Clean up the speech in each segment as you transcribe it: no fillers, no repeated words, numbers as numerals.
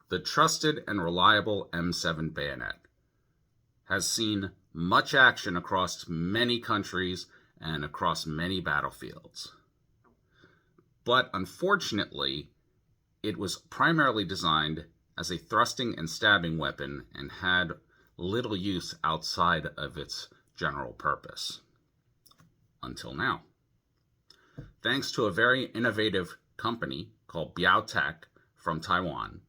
The trusted and reliable M7 Bayonet has seen much action across many countries and across many battlefields. But unfortunately, it was primarily designed as a thrusting and stabbing weapon and had little use outside of its general purpose. Until now. Thanks to a very innovative company called Biao TAC from Taiwan,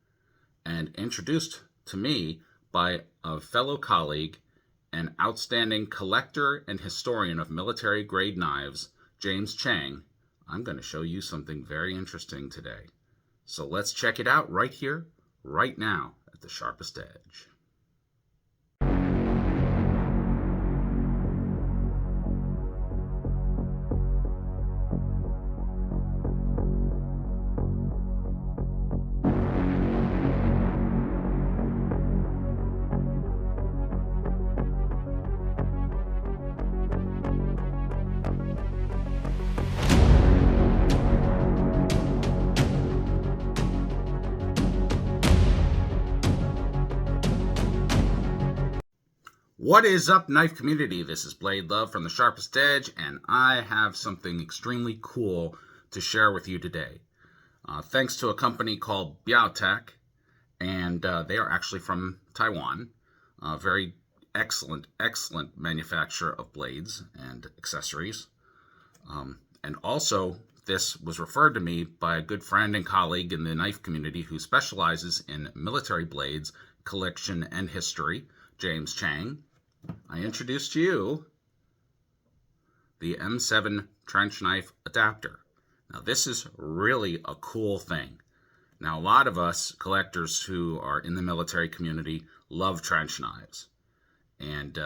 and introduced to me by a fellow colleague, an outstanding collector and historian of military-grade knives, James Chang, I'm going to show you something very interesting today. So let's check it out right here, right now, at the Sharpest Edge. What is up, knife community? This is Blade Love from the Sharpest Edge, and I have something extremely cool to share with you today. Thanks to a company called Biao TAC, and they are actually from Taiwan. Very excellent manufacturer of blades and accessories. And also, this was referred to me by a good friend and colleague in the knife community who specializes in military blades, collection, and history, James Chang. I introduce to you the M7 trench knife adapter. Now, this is really a cool thing. Now, a lot of us collectors who are in the military community love trench knives, and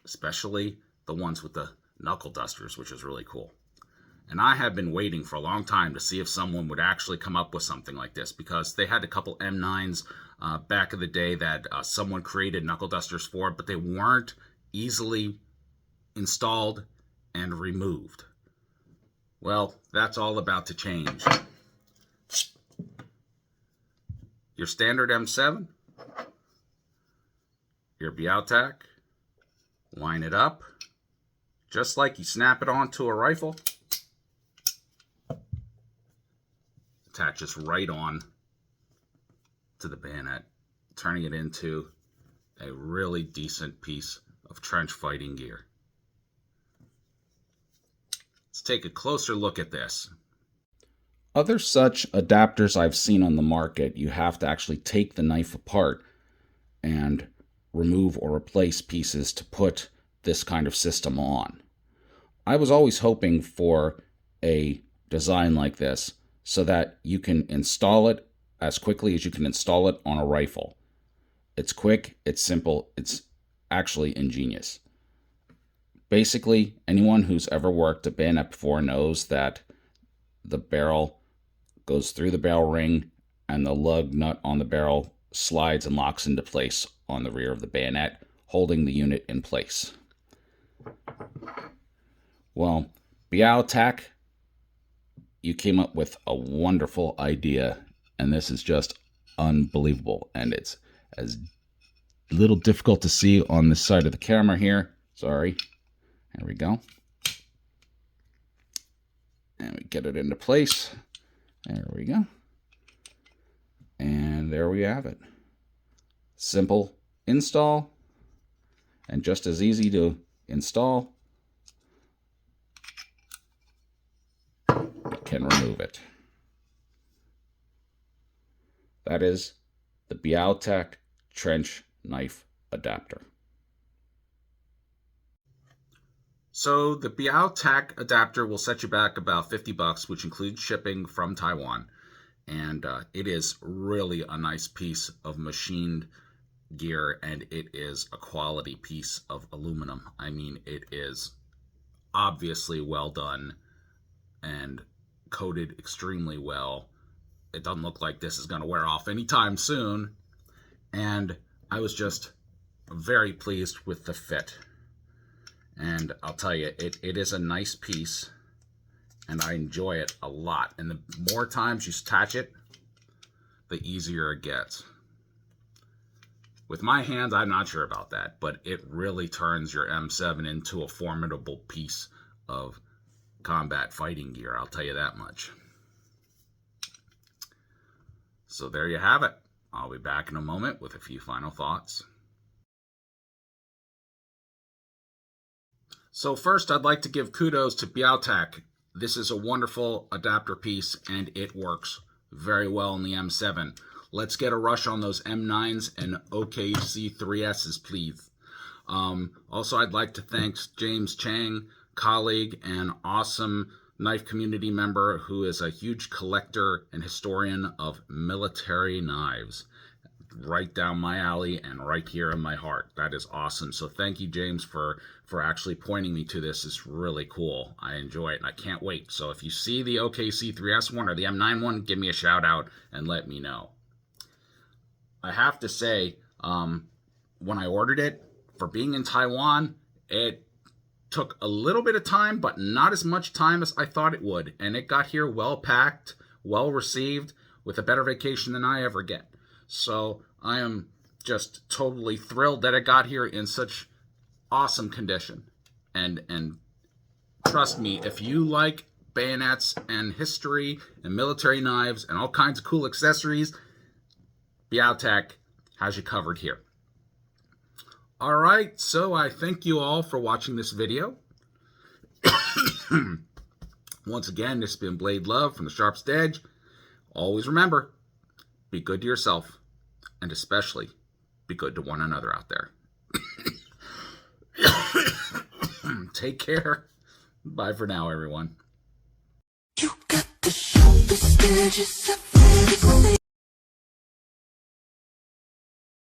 especially the ones with the knuckle dusters, which is really cool. And I have been waiting for a long time to see if someone would actually come up with something like this, because they had a couple M9s back in the day that someone created knuckle dusters for, but they weren't easily installed and removed. Well, that's all about to change. Your standard M7, your Biao TAC, line it up, just like you snap it onto a rifle. Attaches right on to the bayonet, turning it into a really decent piece of trench fighting gear. Let's take a closer look at this. Other such adapters I've seen on the market, you have to actually take the knife apart and remove or replace pieces to put this kind of system on. I was always hoping for a design like this, so that you can install it as quickly as you can install it on a rifle. It's quick, it's simple, it's actually ingenious. Basically, anyone who's ever worked a bayonet before knows that the barrel goes through the barrel ring and the lug nut on the barrel slides and locks into place on the rear of the bayonet, holding the unit in place. Well, Biao TAC, you came up with a wonderful idea, and this is just unbelievable. And it's as little difficult to see on this side of the camera here. Sorry. There we go. And we get it into place. There we go. And there we have it. Simple install, and just as easy to install. Can remove it. That is the Biao TAC trench knife adapter. So the Biao TAC adapter will set you back about $50, which includes shipping from Taiwan, and it is really a nice piece of machined gear, and it is a quality piece of aluminum. I mean, it is obviously well done and coated extremely well. It doesn't look like this is going to wear off anytime soon, and I was just very pleased with the fit. And I'll tell you, it is a nice piece. and I enjoy it a lot. And the more times you attach it, the easier it gets. With my hands, I'm not sure about that, but it really turns your M7 into a formidable piece of combat fighting gear, I'll tell you that much. So there you have it. I'll be back in a moment with a few final thoughts. So first, I'd like to give kudos to Biao TAC. This is a wonderful adapter piece, and it works very well in the M7. Let's get a rush on those M9s and OKC3Ss, please. Also, I'd like to thank James Chang, colleague and awesome knife community member who is a huge collector and historian of military knives. Right down my alley and right here in my heart. That is awesome. So thank you, James, for actually pointing me to this. It's really cool. I enjoy it and I can't wait. So if you see the OKC3S one or the M9 one, give me a shout out and let me know. I have to say, when I ordered it, for being in Taiwan, it took a little bit of time, but not as much time as I thought it would. And it got here well packed, well received, with a better vacation than I ever get. So I am just totally thrilled that it got here in such awesome condition. And trust me, if you like bayonets and history and military knives and all kinds of cool accessories, Biao TAC has you covered here. All right, so I thank you all for watching this video. Once again, this has been Blade Love from the Sharpest Edge. Always remember, be good to yourself, and especially be good to one another out there. Take care. Bye for now, everyone. You got the sharpest edges.